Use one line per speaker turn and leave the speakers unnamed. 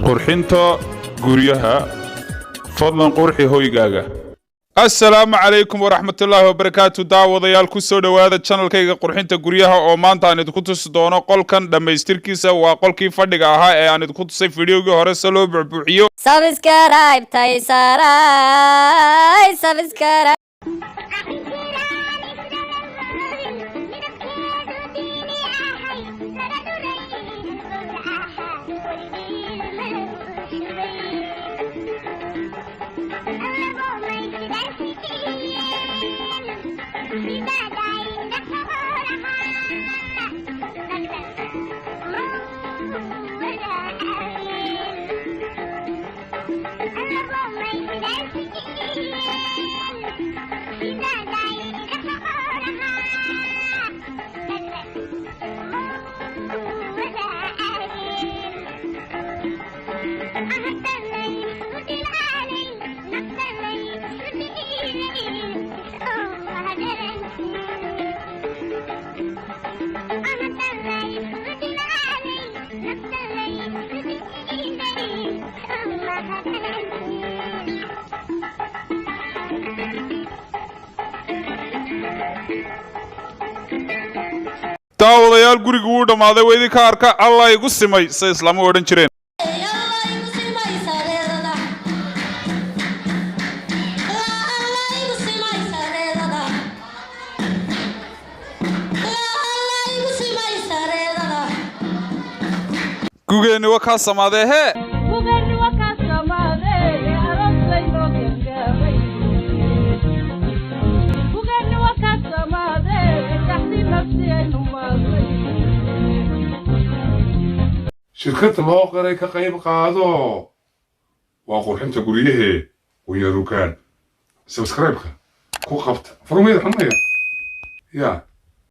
qurixnta guryaha fadlan qurxi hoygaaga. السلام عليكم ورحمة الله وبركاته. daawadayaal ku soo dhawaada channelkayga qurxinta guryaha oo maanta aan idinku tusi doono qolkan dhameystirkiisa waa qolkii fadhiga ahaa ee aan idinku tusay fiidiyoogii hore si loo buuxiyo.
Subscribe tay saara subscribe daawadayaal guriga uu dhamaaday weydii ka arka Allah igu simay say islaamo oran jireen. Gugeeni waa ka samaadee he
shirkada loo qaray ka qayb qaado waa qurxinta guryaha weeyarukan subscribe-ka ku qabta furmayda xumaya ya